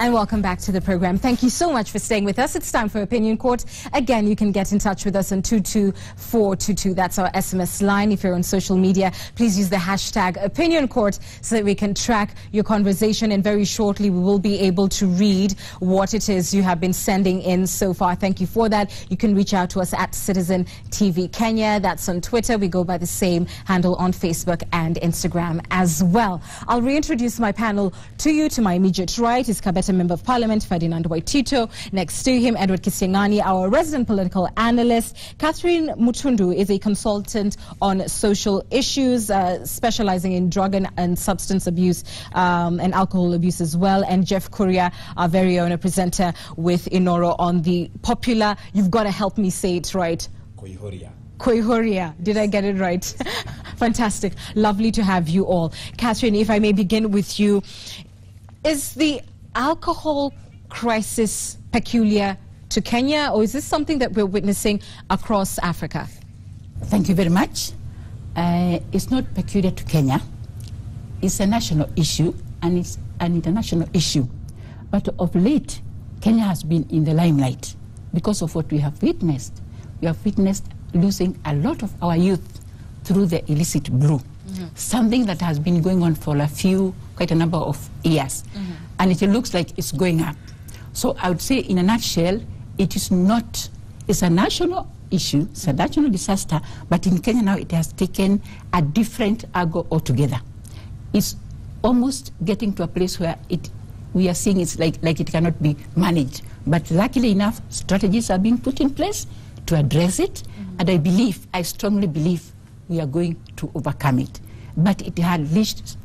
And welcome back to the program. Thank you so much for staying with us. It's time for Opinion Court. Again, you can get in touch with us on 22422. That's our SMS line. If you're on social media, please use the hashtag Opinion Court so that we can track your conversation. And very shortly, we will be able to read what it is you have been sending in so far. Thank you for that. You can reach out to us at Citizen TV Kenya. That's on Twitter. We go by the same handle on Facebook and Instagram as well. I'll reintroduce my panel to you. To my immediate right is Kabete Member of Parliament Ferdinand Waitito. Next to him, Edward Kisiangani, our resident political analyst. Catherine Mutundu is a consultant on social issues, specializing in drug and substance abuse and alcohol abuse as well. And Jeff Kuria, our very own presenter with Inoro on the popular, you've got to help me say it right, Koihoria. Did I get it right? Fantastic. Lovely to have you all. Catherine, if I may begin with you, is the alcohol crisis peculiar to Kenya, or is this something that we're witnessing across Africa? Thank you very much. It's not peculiar to Kenya. It's a national issue and it's an international issue. But of late, Kenya has been in the limelight because of what we have witnessed. We have witnessed losing a lot of our youth through the illicit brew. Something that has been going on for quite a number of years. And it looks like it's going up. So I would say, in a nutshell, it's a national issue, it's a national disaster, but in Kenya now it has taken a different angle altogether. It's almost getting to a place where we are seeing it's like it cannot be managed. But luckily enough, strategies are being put in place to address it, and I strongly believe we are going to overcome it. But it had reached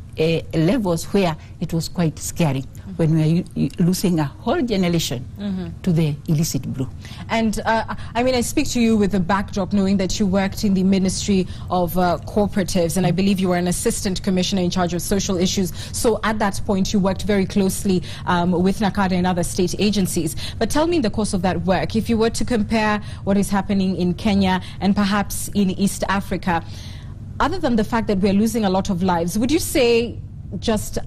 levels where it was quite scary when we are losing a whole generation to the illicit brew. And I speak to you with the backdrop knowing that you worked in the Ministry of Cooperatives, and I believe you were an assistant commissioner in charge of social issues. So at that point, you worked very closely with NACADA and other state agencies. But tell me, in the course of that work, if you were to compare what is happening in Kenya and perhaps in East Africa, other than the fact that we're losing a lot of lives, would you say just,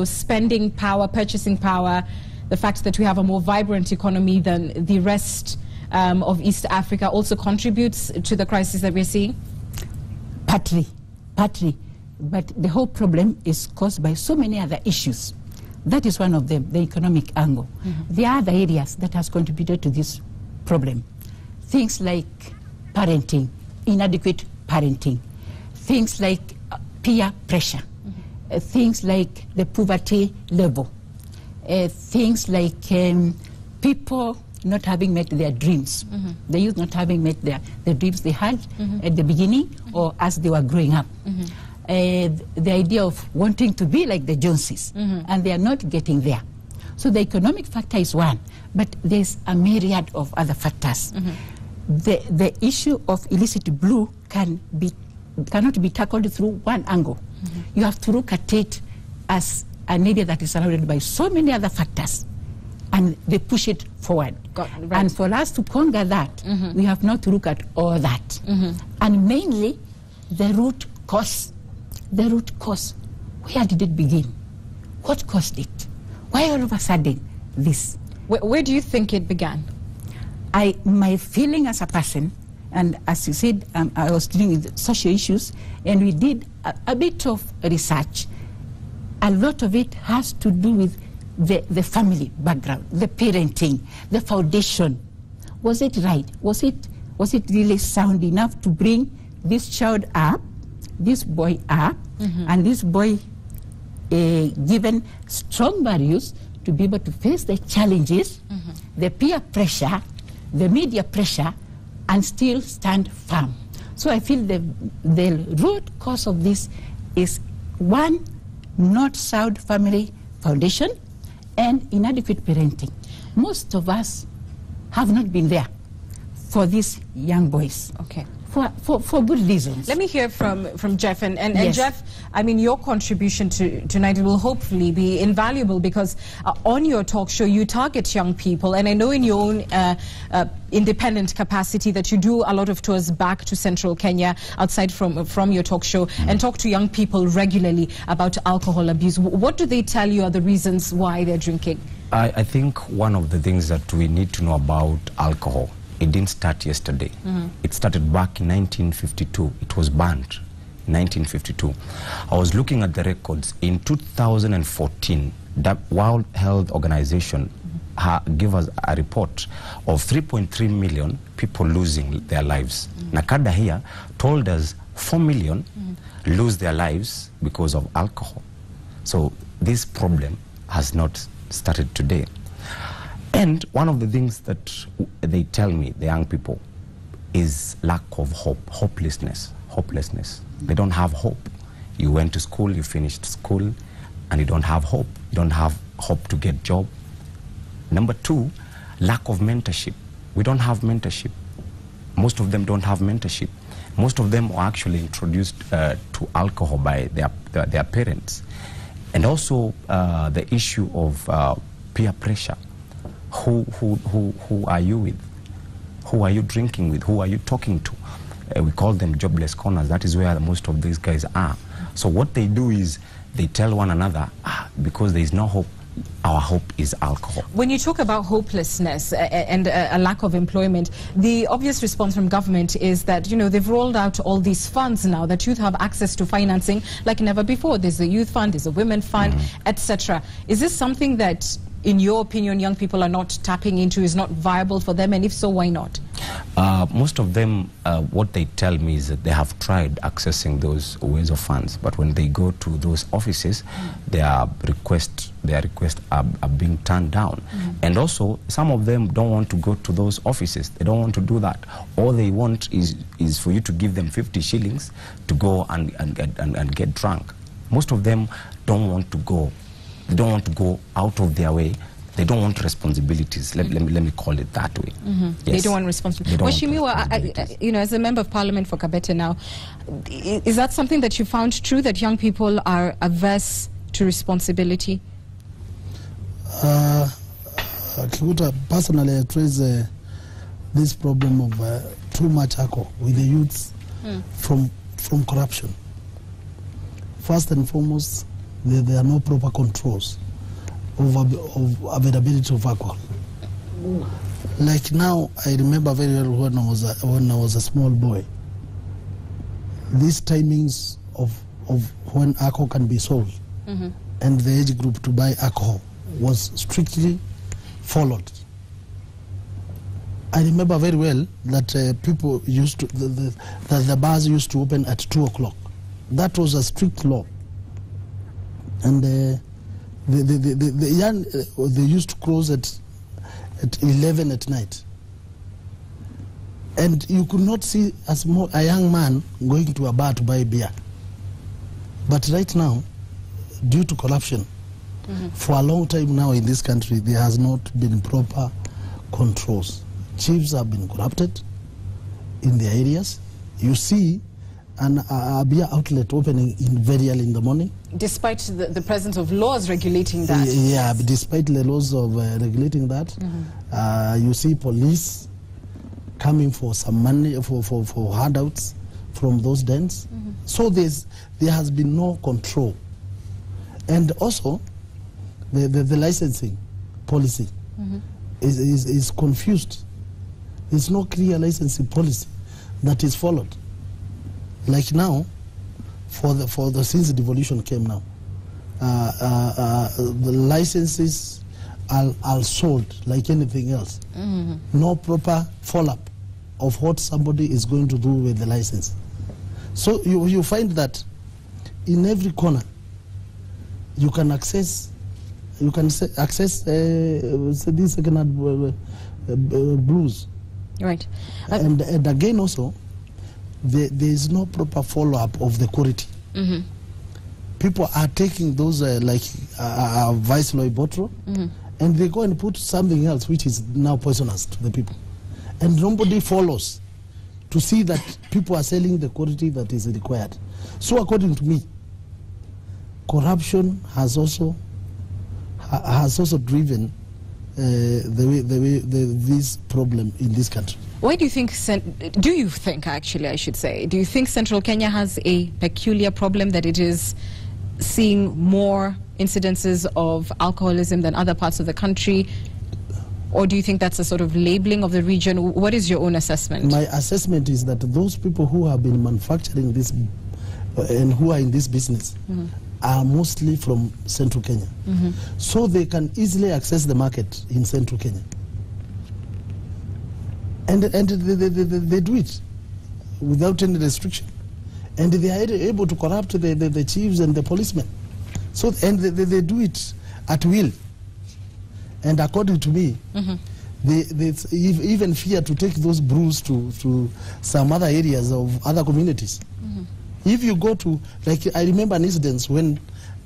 spending power, purchasing power, the fact that we have a more vibrant economy than the rest of East Africa also contributes to the crisis that we're seeing? Partly. But the whole problem is caused by so many other issues. That is one of them, the economic angle. There are other areas that has contributed to this problem. Things like parenting, inadequate parenting. Things like peer pressure, things like the poverty level, things like people not having met their dreams, the youth not having met the dreams they had at the beginning or as they were growing up. The idea of wanting to be like the Joneses, and they are not getting there. So the economic factor is one, but there's a myriad of other factors. The issue of illicit brew cannot be tackled through one angle. You have to look at it as an area that is surrounded by so many other factors, and they push it forward. And for us to conquer that, we have not to look at all that. And mainly, the root cause. The root cause. Where did it begin? What caused it? Why all of a sudden this? Where do you think it began? My feeling as a person, and as you said, I was dealing with social issues, and we did a bit of research. A lot of it has to do with the family background, the parenting, the foundation. Was it right? Was it really sound enough to bring this child up, this boy up, and this boy given strong values to be able to face the challenges, the peer pressure, the media pressure, and still stand firm? So I feel the root cause of this is, one, not sound family foundation and inadequate parenting. Most of us have not been there for these young boys, for good reasons. Let me hear from Jeff. And Yes. Jeff, I mean, your contribution tonight will hopefully be invaluable because on your talk show, you target young people. And I know in your own independent capacity that you do a lot of tours back to central Kenya outside from your talk show and talk to young people regularly about alcohol abuse. What do they tell you are the reasons why they're drinking? I think one of the things that we need to know about alcohol, it didn't start yesterday. It started back in 1952. It was banned in 1952. I was looking at the records. In 2014, the World Health Organization gave us a report of 3.3 million people losing their lives. Nakada here told us 4 million lose their lives because of alcohol. So this problem has not started today. And one of the things that they tell me, the young people, is lack of hope, hopelessness. They don't have hope. You went to school, you finished school, and you don't have hope. You don't have hope to get job. Number two, lack of mentorship. We don't have mentorship. Most of them don't have mentorship. Most of them are actually introduced to alcohol by their parents. And also the issue of peer pressure. Who are you with? Who are you drinking with? Who are you talking to? We call them jobless corners. That is where most of these guys are. So what they do is they tell one another, because there is no hope, our hope is alcohol. When you talk about hopelessness and a lack of employment, the obvious response from government is that, you know, they've rolled out all these funds now that youth have access to financing like never before. There's a youth fund, there's a women fund, etc. Is this something that, in your opinion, young people are not tapping into, is not viable for them? And if so, why not? Most of them, what they tell me is that they have tried accessing those ways of funds, but when they go to those offices, their requests are being turned down. And also, some of them don't want to go to those offices. They don't want to do that. All they want is for you to give them 50 shillings to go and get drunk. Most of them don't want to go. They don't want to go out of their way. They don't want responsibilities. Let me call it that way. Yes. They don't want responsibility. Weshimiwa, you know, as a member of parliament for Kabete now, is that something that you found true, that young people are averse to responsibility? Personally, I trace this problem of too much alcohol with the youths from corruption. First and foremost, there are no proper controls of availability of alcohol. Like now, I remember very well when I was a small boy. These timings of when alcohol can be sold and the age group to buy alcohol was strictly followed. I remember very well that people used to that the bars used to open at 2 o'clock. That was a strict law. And the young, they used to close at 11 at night. And you could not see a young man going to a bar to buy beer. But right now, due to corruption, for a long time now in this country, there has not been proper controls. Chiefs have been corrupted in their areas. You see a beer outlet opening very early in the morning. Despite the presence of laws regulating that. Yeah, despite the laws of regulating that, you see police coming for some money, for handouts from those dens. So there has been no control. And also, the licensing policy is confused. There's no clear licensing policy that is followed. Like now, since devolution came now, the licenses are sold like anything else. No proper follow-up of what somebody is going to do with the license. So you find that in every corner, you can access these second-hand brews. Right. And again also, there is no proper follow-up of the quality. People are taking those like Viceroy bottle, and they go and put something else which is now poisonous to the people. And nobody follows to see that people are selling the quality that is required. So according to me, corruption has also driven this problem in this country. Why do you think, actually I should say, do you think Central Kenya has a peculiar problem, that it is seeing more incidences of alcoholism than other parts of the country? Or do you think that's a sort of labeling of the region? What is your own assessment? My assessment is that those people who have been manufacturing this and who are in this business are mostly from Central Kenya. So they can easily access the market in Central Kenya. And they do it without any restriction. And they are able to corrupt the chiefs and the policemen. So, and they do it at will. And according to me, they even fear to take those brews to some other areas of other communities. If you go to, like, I remember an incident when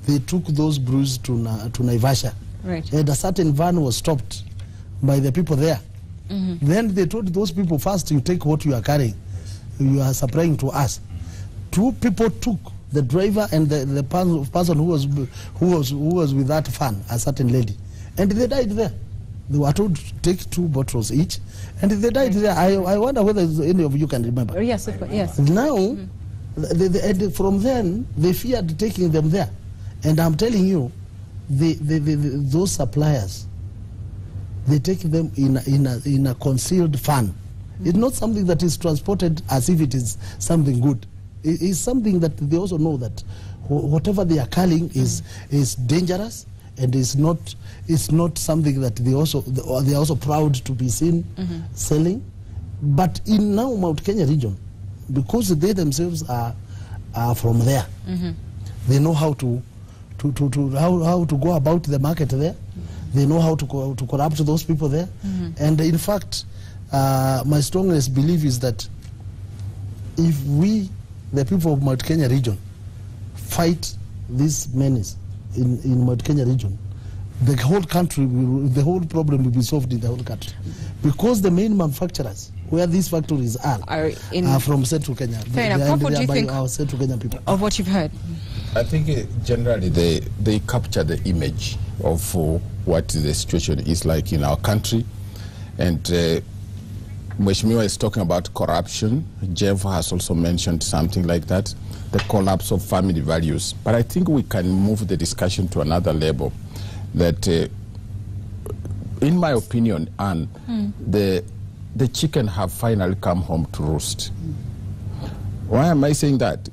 they took those brews to Naivasha. Right. And a certain van was stopped by the people there. Then they told those people, first you take what you are carrying, you are supplying to us. 2 people took, the driver and the person who was with that van, a certain lady, and they died there. They were told to take 2 bottles each, and they died there. I wonder whether any of you can remember. Yes, of course, yes. Now, and from then, they feared taking them there. And I'm telling you, those suppliers, they take them in a concealed van. It's not something that is transported as if it is something good. It is something that they also know that whatever they are carrying is dangerous, and is not something that they are also proud to be seen selling. But in now Mount Kenya region, because they themselves are from there, they know how to go about the market there. They know how to corrupt those people there. And in fact, my strongest belief is that if we, the people of Mount Kenya region, fight this menace in Mount Kenya region, the whole country, the whole problem will be solved in the whole country. Because the main manufacturers, where these factories are from Central Kenya. Fair enough. What do you think our Central Kenyan people of what you've heard? I think generally they capture the image of what the situation is like in our country. And Mheshimiwa is talking about corruption. Jeff has also mentioned something like that, the collapse of family values. But I think we can move the discussion to another level. That, in my opinion, Anne, the chicken have finally come home to roost. Why am I saying that?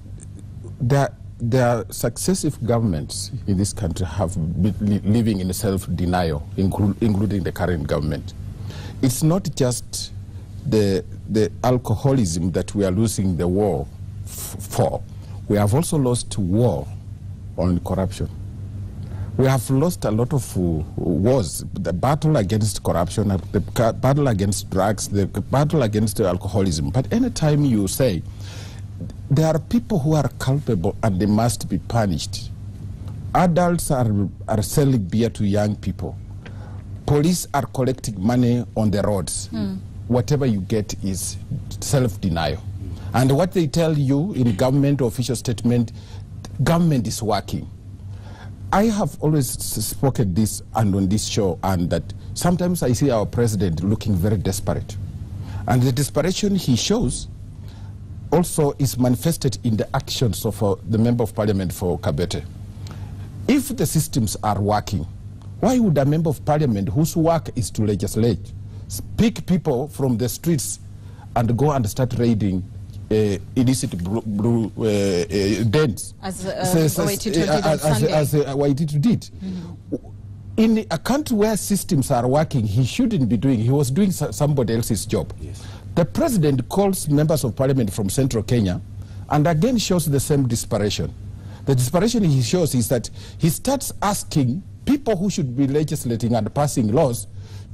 There are successive governments in this country have been living in self-denial, including the current government. It's not just the alcoholism that we are losing the war for. We have also lost war on corruption. We have lost a lot of wars, the battle against corruption, the battle against drugs, the battle against alcoholism. But anytime you say, there are people who are culpable and they must be punished. Adults are selling beer to young people. Police are collecting money on the roads. Whatever you get is self-denial. And what they tell you in government official statement, government is working. I have always spoken this and on this show, and that sometimes I see our president looking very desperate. And the desperation he shows also is manifested in the actions of the Member of Parliament for Kabete. If the systems are working, why would a Member of Parliament whose work is to legislate pick people from the streets and go and start raiding illicit dens? As Waititu did. In a country where systems are working, he shouldn't be doing, he was doing somebody else's job. Yes. The president calls members of parliament from Central Kenya and again shows the same desperation. The desperation he shows is that he starts asking people who should be legislating and passing laws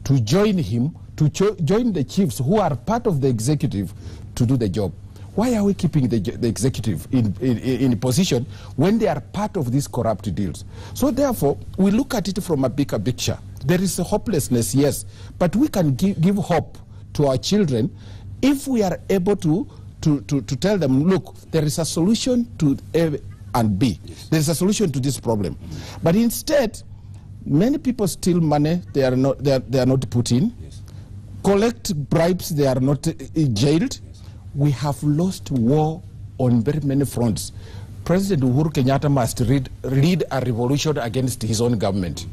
to join him, to join the chiefs who are part of the executive to do the job. Why are we keeping the executive in position when they are part of these corrupt deals? So therefore, we look at it from a bigger picture. There is a hopelessness, yes, but we can give hope to our children If we are able to tell them, look, there is a solution to A and B. There is a solution to this problem. But instead, many people steal money they are not put in. Collect bribes, they are not jailed. We have lost war on very many fronts. President Uhuru Kenyatta must lead a revolution against his own government.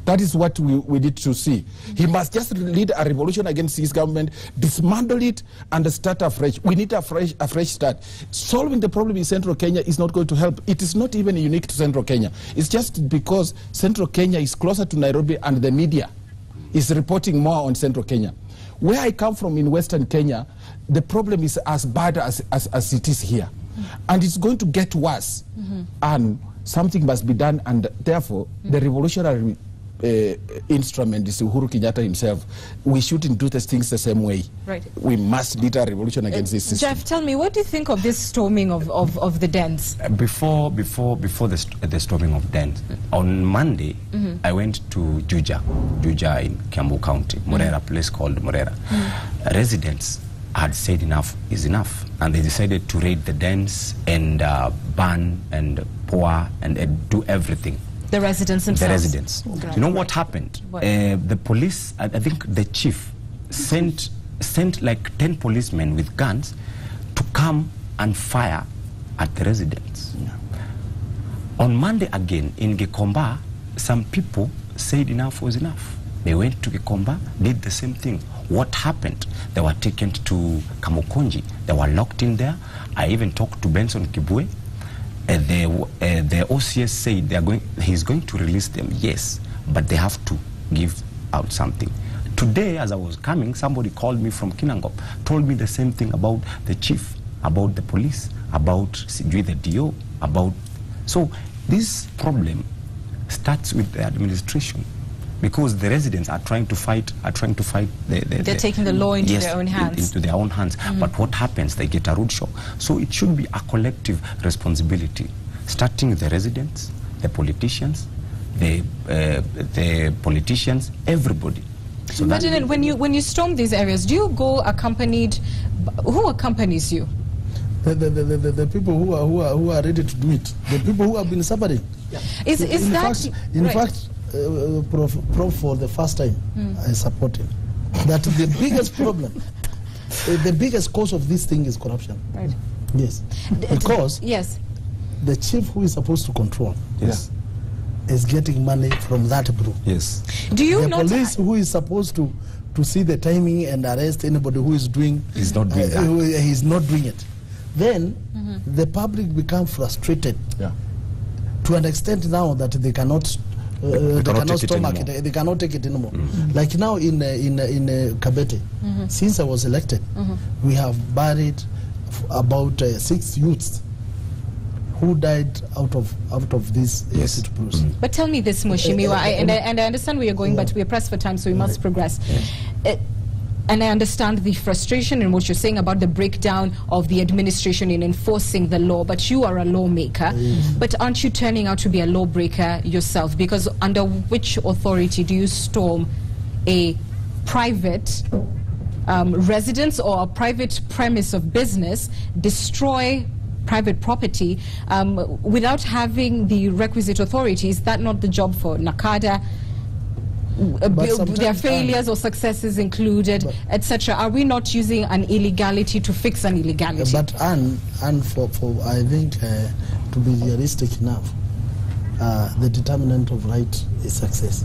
That is what we need to see. He must just lead a revolution against his government, dismantle it, and start afresh. We need a fresh start. Solving the problem in Central Kenya is not going to help. It is not even unique to Central Kenya. It's just because Central Kenya is closer to Nairobi and the media is reporting more on Central Kenya. Where I come from in Western Kenya, the problem is as bad as it is here. And it's going to get worse. And something must be done, and therefore the revolutionary instrument is Uhuru Kenyatta himself. We shouldn't do these things the same way. Right. We must lead a revolution against this system. Jeff, tell me, what do you think of this storming of the dens? Before the storming of dens, on Monday, I went to Juja in Kiambu County, Morera, place called Morera. Residents had said enough is enough, and they decided to raid the dens and burn and pour and do everything. The residents themselves? The residents. Okay. You know what happened? What? The police, I think the chief sent like 10 policemen with guns to come and fire at the residents. Yeah. On Monday again, in Gikomba, some people said enough was enough. They went to Gikomba, did the same thing. What happened? They were taken to Kamukunji. They were locked in there. I even talked to Benson Kibwe. The OCS said he's going to release them, yes, but they have to give out something. Today, as I was coming, somebody called me from Kinangop, told me the same thing about the chief, about the police, about the DO, about... So this problem starts with the administration, because the residents are trying to fight. They're taking the law into their own hands. Into their own hands. But what happens? They get a rude shock. So it should be a collective responsibility, starting with the residents, the politicians, everybody. So imagine when you storm these areas, do you go accompanied? Who accompanies you? The people who are ready to do it. The people who have been suffering. Yeah. In fact. Prof for the first time, I support him. That the biggest problem, the biggest cause of this thing is corruption. Right. Yes. Because yes, the chief who is supposed to control is getting money from that group. Yes. Do you the police who is supposed to see the timing and arrest anybody who is doing... He's not doing that. He's not doing it. Then the public become frustrated to an extent now that they cannot... they cannot stomach it. They cannot take it anymore. Like now in Kabete, since I was elected, we have buried about 6 youths who died out of this illicit process. But tell me this, Mheshimiwa, and I understand where you're going, but we're pressed for time, so we must progress. And I understand the frustration in what you're saying about the breakdown of the administration in enforcing the law, but you are a lawmaker. But aren't you turning out to be a lawbreaker yourself? Because under which authority do you storm a private residence or a private premise of business, destroy private property without having the requisite authority? Is that not the job for NACADA? Their failures or successes included, etc. Are we not using an illegality to fix an illegality? But for I think to be realistic enough, the determinant of right is success.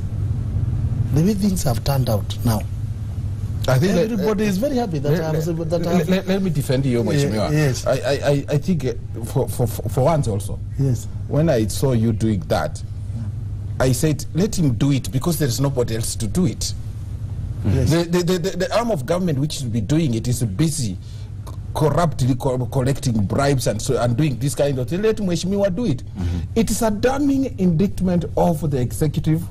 The way things have turned out now, I think everybody is very happy that let me defend you, Mheshimiwa. Yes. I think for once also. Yes. When I saw you doing that, I said, let him do it because there is nobody else to do it. Yes. The arm of government which should be doing it is busy corruptly collecting bribes and doing this kind of thing. Let Mheshimiwa do it. It is a damning indictment of the executive,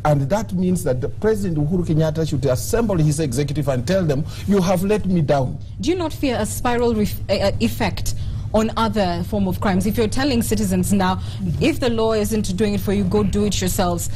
and that means that the President Uhuru Kenyatta should assemble his executive and tell them, you have let me down. Do you not fear a spiral effect on other form of crimes? If you're telling citizens now, if the law isn't doing it for you, go do it yourselves,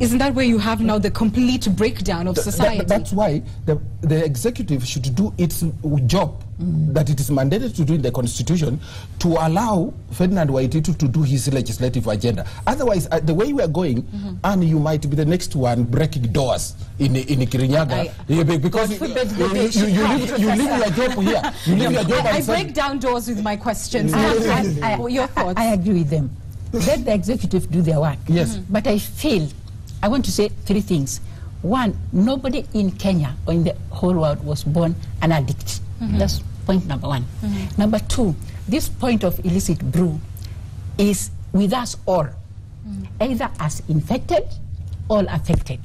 isn't that where you have now the complete breakdown of society? That's why the executive should do its job that it is mandated to do in the constitution to allow Ferdinand Waititu to do his legislative agenda. Otherwise, the way we are going, and you might be the next one breaking doors in Kirinyaga, because you leave your job here. You leave your job. I break down doors with my questions. Your thoughts? I agree with them. Let the executive do their work. Yes. But I want to say three things. One, nobody in Kenya or in the whole world was born an addict. That's point number one. Number two, this point of illicit brew is with us all, either as infected or affected.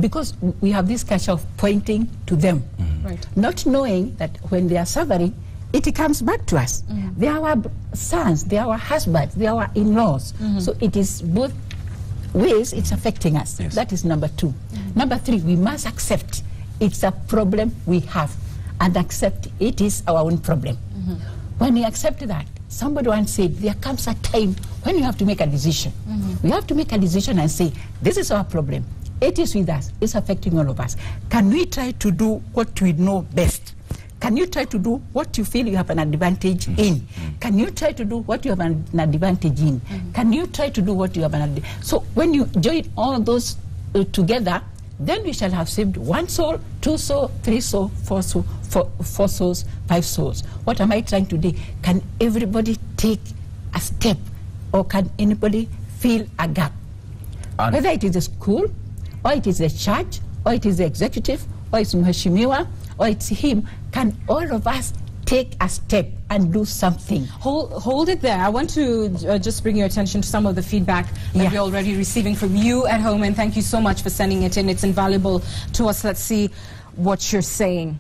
Because we have this culture of pointing to them, not knowing that when they are suffering, it comes back to us. They are our sons, they are our husbands, they are our in-laws. So it is both ways it's affecting us. Yes. That is number two. Number three, we must accept it's a problem we have and accept it is our own problem. When we accept that, somebody once said, there comes a time when you have to make a decision. We have to make a decision and say, this is our problem. It is with us. It's affecting all of us. Can we try to do what we know best? Can you try to do what you feel you have an advantage in? Can you try to do what you have an advantage in? Can you try to do what you have an advantage? So when you join all those together, then we shall have saved 1 soul, 2 souls, 3 souls, 4 souls, 4 souls, 5 souls. What am I trying to do? Can everybody take a step, or can anybody fill a gap? Whether it is the school, or it is the church, or it is the executive, or it's Mheshimiwa, or it's him, can all of us take a step and do something? Hold it there. I want to just bring your attention to some of the feedback that we're already receiving from you at home, and thank you so much for sending it in. It's invaluable to us. Let's see what you're saying.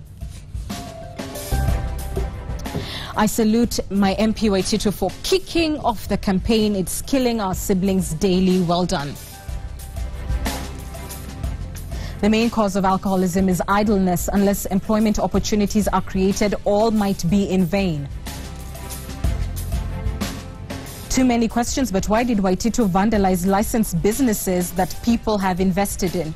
I salute my MP Waititu for kicking off the campaign. It's killing our siblings daily. Well done. The main cause of alcoholism is idleness. Unless employment opportunities are created, all might be in vain. Too many questions, but why did Waititu vandalize licensed businesses that people have invested in?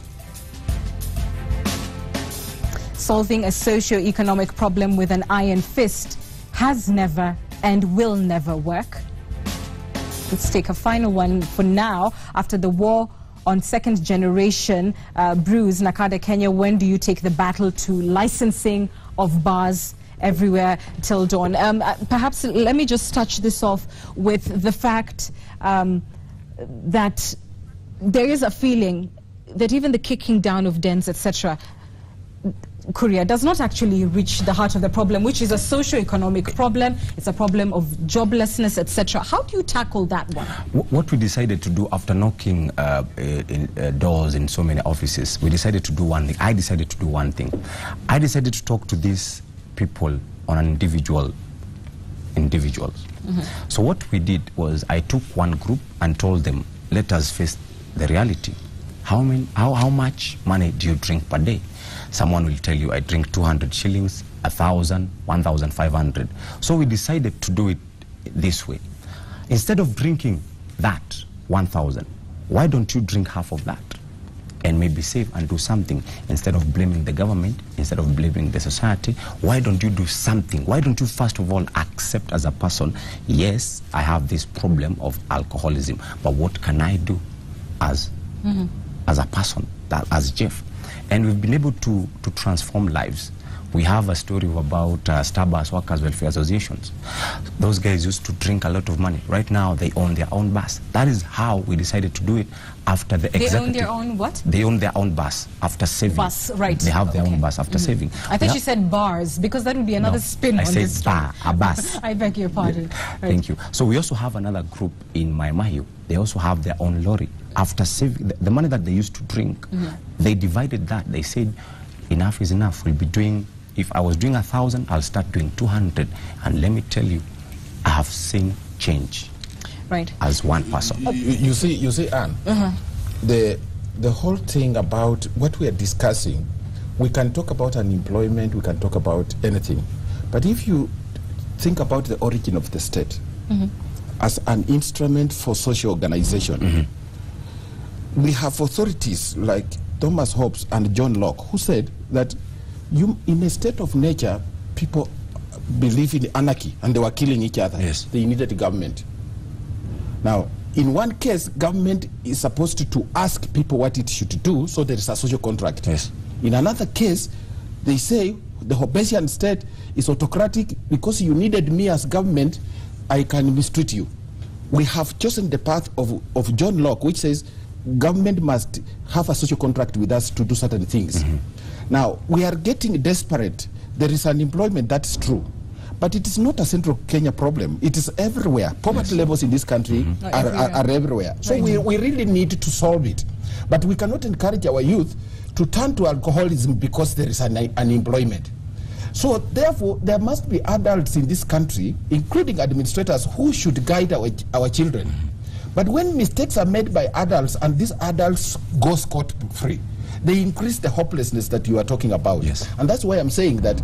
Solving a socio-economic problem with an iron fist has never and will never work. Let's take a final one for now. After the war on second generation brews, Nakada, Kenya, when do you take the battle to licensing of bars everywhere till dawn? Perhaps let me just touch this off with the fact that there is a feeling that even the kicking down of dens, etc., Korea does not actually reach the heart of the problem, which is a socio-economic problem. It's a problem of joblessness, etc. How do you tackle that one? What we decided to do after knocking doors in so many offices, we decided to do one thing. I decided to do one thing. I decided to talk to these people on an individuals. So what we did was I took one group and told them, let us face the reality. How much money do you drink per day? Someone will tell you, I drink 200 shillings, 1,000, 1,500. So we decided to do it this way. Instead of drinking that 1,000, why don't you drink half of that and maybe save and do something? Instead of blaming the government, instead of blaming the society, why don't you do something? Why don't you first of all accept as a person, yes, I have this problem of alcoholism, but what can I do as a person, as Jeff? And we've been able to transform lives. We have a story about Starbucks Workers Welfare Associations. Those guys used to drink a lot of money. Right now, they own their own bus. That is how we decided to do it after the executive. They own their own what? They own their own bus after saving. Bus, right. They have their own bus after saving. I thought you said bars, because that would be another spin on this story. I said bar, a bus. I beg your pardon. Right. Thank you. So we also have another group in Maimahiu. They also have their own lorry. After saving the money that they used to drink, they divided that. They said, enough is enough. We'll be doing, if I was doing 1,000, I'll start doing 200. And let me tell you, I have seen change. Right. As one person. You see, Anne, the whole thing about what we are discussing, we can talk about unemployment, we can talk about anything. But if you think about the origin of the state as an instrument for social organization, we have authorities like Thomas Hobbes and John Locke who said that in a state of nature, people believe in anarchy and they were killing each other. Yes. They needed government. Now, in one case, government is supposed to ask people what it should do, so there is a social contract. Yes. In another case, they say the Hobbesian state is autocratic because you needed me as government, I can mistreat you. We have chosen the path of John Locke, which says government must have a social contract with us to do certain things. Now, we are getting desperate. There is unemployment, that's true. But it is not a central Kenya problem. It is everywhere. Poverty levels in this country are everywhere. So we really need to solve it. But we cannot encourage our youth to turn to alcoholism because there is unemployment. So therefore, there must be adults in this country, including administrators, who should guide our children. But when mistakes are made by adults and these adults go scot-free, they increase the hopelessness that you are talking about. Yes. And that's why I'm saying that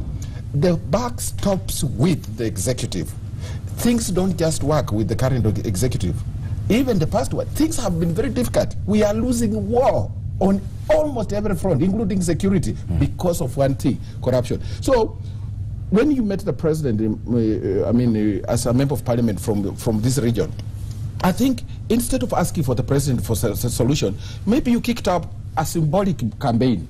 the buck stops with the executive. Things don't just work with the current executive. Even the past one, things have been very difficult. We are losing war on almost every front, including security, because of one thing, corruption. So when you met the president, as a member of parliament from this region, I think instead of asking for the president for a solution, maybe you kicked up a symbolic campaign.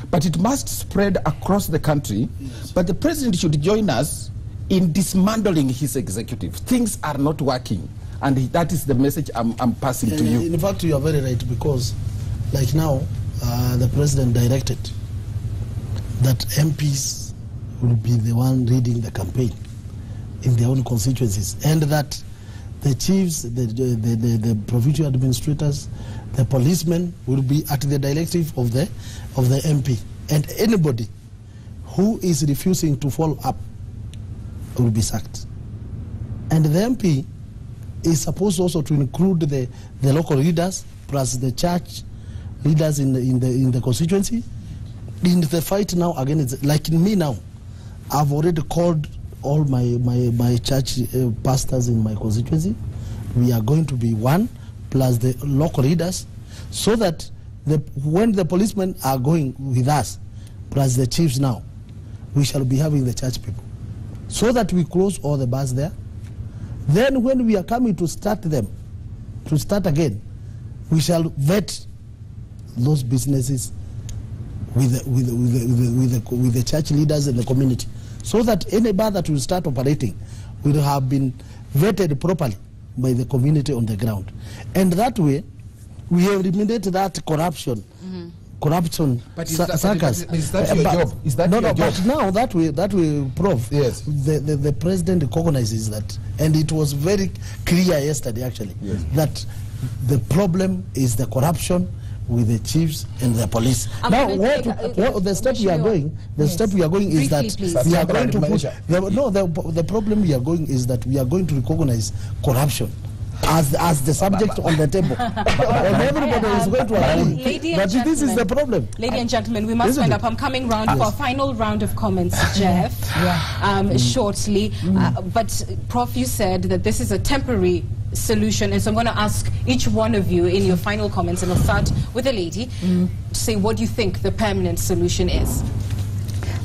But it must spread across the country. Yes. But the president should join us in dismantling his executive. Things are not working. And that is the message I'm passing to you. In fact, you are very right, because like now, the president directed that MPs will be the one leading the campaign in their own constituencies, and that the chiefs, the provincial administrators, the policemen will be at the directive of the MP, and anybody who is refusing to follow up will be sacked. And the MP is supposed also to include the local leaders plus the church leaders in the constituency. In the fight now against, like in me now, I've already called all my church pastors in my constituency. We are going to be one plus the local leaders, so that when the policemen are going with us, plus the chiefs now, we shall be having the church people, so that we close all the bars there. Then when we are coming to start again, we shall vet those businesses with the church leaders and the community, so that any bar that will start operating will have been vetted properly by the community on the ground. And that way, we eliminate that corruption. Corruption. But is that your job? Is that your job? But now that we prove. Yes. The president recognizes that, and it was very clear yesterday actually, yes, that the problem is the corruption with the chiefs and the police. Now, the step we are going, is that we are going to put. The problem we are going is that we are going to recognize corruption as the subject on the table. And everybody is going to agree that this is the problem. Ladies and gentlemen, we must wind up. I'm coming round for a final round of comments, Jeff, shortly. But Prof, you said that this is a temporary solution, and so I'm going to ask each one of you in your final comments, and I'll start with the lady, to say what you think the permanent solution is.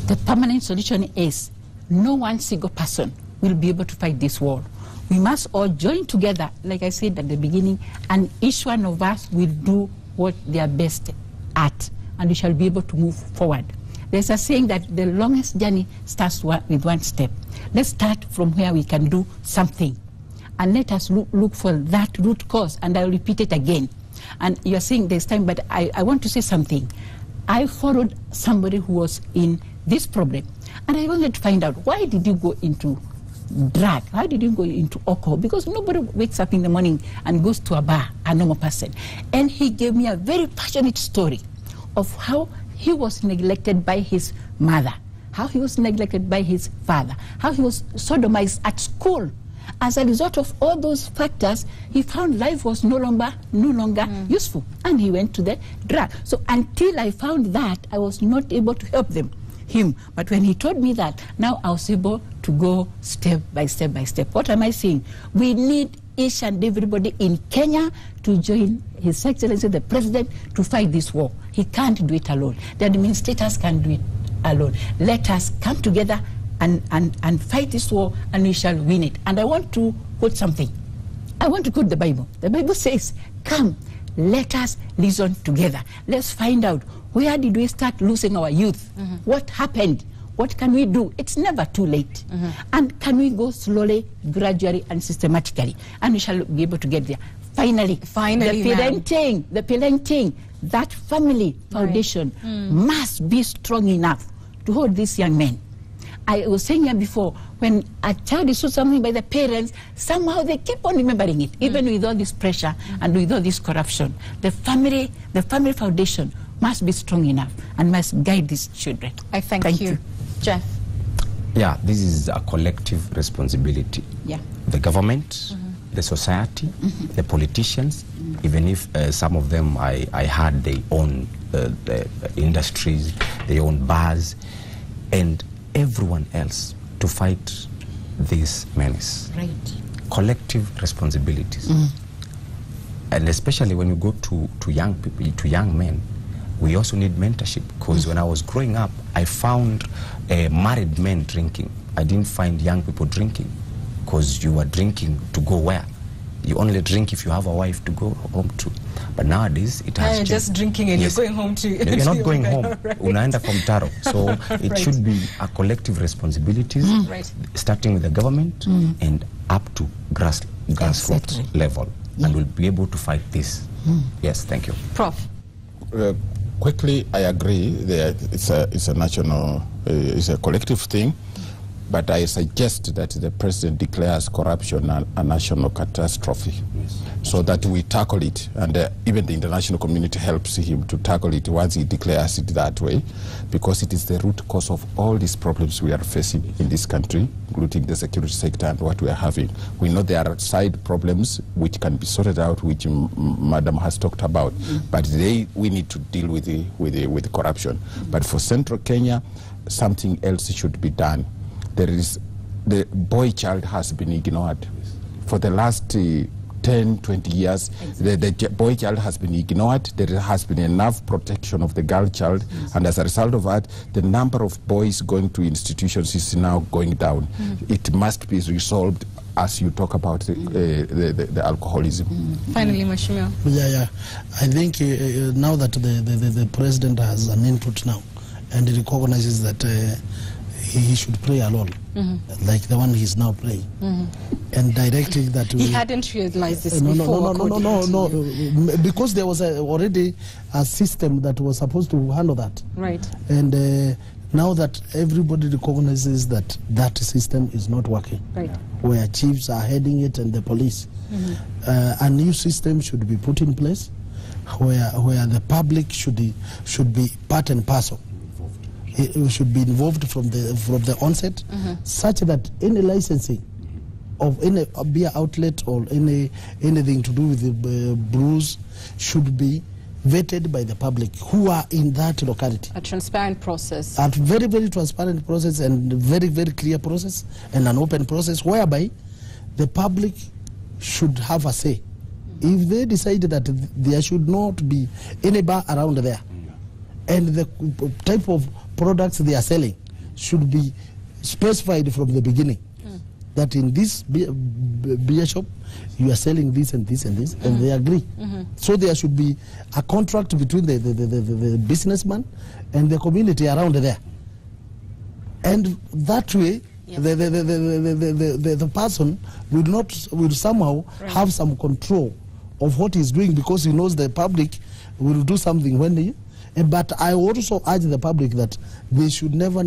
The permanent solution is no one single person will be able to fight this war. We must all join together, like I said at the beginning, and each one of us will do what they are best at, and we shall be able to move forward. There's a saying that the longest journey starts with one step. Let's start from where we can do something, and let us look for that root cause, and I'll repeat it again. And you're saying there's time, but I want to say something. I followed somebody who was in this problem, and I wanted to find out, why did you go into drug? How did you go into alcohol? Because nobody wakes up in the morning and goes to a bar, a normal person. And he gave me a very passionate story of how he was neglected by his mother, how he was neglected by his father, how he was sodomized at school. As a result of all those factors, he found life was no longer useful, and he went to the drug. So until I found that, I was not able to help him. But when he told me that, now I was able to go step by step by step. What am I saying? We need each and everybody in Kenya to join His Excellency the President to fight this war. He can't do it alone. The administrators can't do it alone. Let us come together and fight this war, and we shall win it. And I want to quote something. I want to quote the Bible. The Bible says, come, let us reason together. Let's find out, where did we start losing our youth? What happened? What can we do? It's never too late. And can we go slowly, gradually, and systematically? And we shall be able to get there. Finally, the parenting, that family foundation must be strong enough to hold these young men. I was saying here before, when a child is taught something by the parents, somehow they keep on remembering it, even with all this pressure and with all this corruption. The family foundation must be strong enough and must guide these children. I thank you. Jeff? Yeah, this is a collective responsibility. Yeah. The government, the society, the politicians, even if some of them I had their own the industries, their own bars, and everyone else to fight this menace. Right. Collective responsibilities. And especially when you go to young people, to young men, we also need mentorship, because when I was growing up, I found married men drinking. I didn't find young people drinking, because you were drinking to go where? You only drink if you have a wife to go home to. But nowadays, it has changed. Just drinking and you're going home to... You're not going home. Unaenda from Taro. So it should be a collective responsibilities, starting with the government and up to grassroots level. And we'll be able to fight this. Yes, thank you. Prof? Quickly, I agree that it's a national, it's a collective thing. But I suggest that the president declares corruption a national catastrophe, so that we tackle it, and even the international community helps him to tackle it once he declares it that way, because it is the root cause of all these problems we are facing in this country, including the security sector and what we are having. We know there are side problems which can be sorted out, which Madam has talked about, but we need to deal with corruption. But for Central Kenya, something else should be done. The boy child has been ignored. For the last 10, 20 years, the boy child has been ignored. There has been enough protection of the girl child, and as a result of that, the number of boys going to institutions is now going down. It must be resolved as you talk about the alcoholism. Finally, Mheshimiwa. Yeah. I think now that the president has an input now, and he recognizes that he should play alone, like the one he's now playing, and directing that he hadn't realized this before. No, because there was already a system that was supposed to handle that. Right. And now that everybody recognizes that that system is not working, right, where chiefs are heading it and the police, a new system should be put in place, where the public should be part and parcel. It should be involved from the onset, such that any licensing of any beer outlet or anything to do with the brews should be vetted by the public who are in that locality. A transparent process. A very, very transparent process, and very, very clear process, and an open process whereby the public should have a say. If they decide that there should not be any bar around there, and the type of products they are selling should be specified from the beginning, that in this beer shop you are selling this and this and this, and they agree. So there should be a contract between the businessman and the community around there, and that way the person will somehow have some control of what he's doing, because he knows the public will do something when they... But I also urge the public that they should never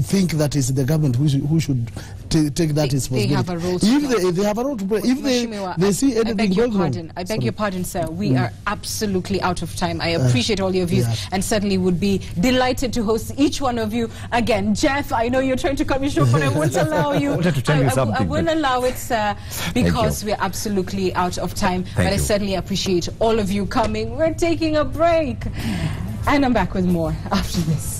think that it's the government who should take that responsibility. They have a role to play. If they have a role to play. If they see anything going wrong. I beg your pardon, sir. We are absolutely out of time. I appreciate all your views, and certainly would be delighted to host each one of you again. Jeff, I know you're trying to cut me short, but I won't allow you. I won't allow it, sir, because we're absolutely out of time. But I certainly appreciate all of you coming. We're taking a break. And I'm back with more after this.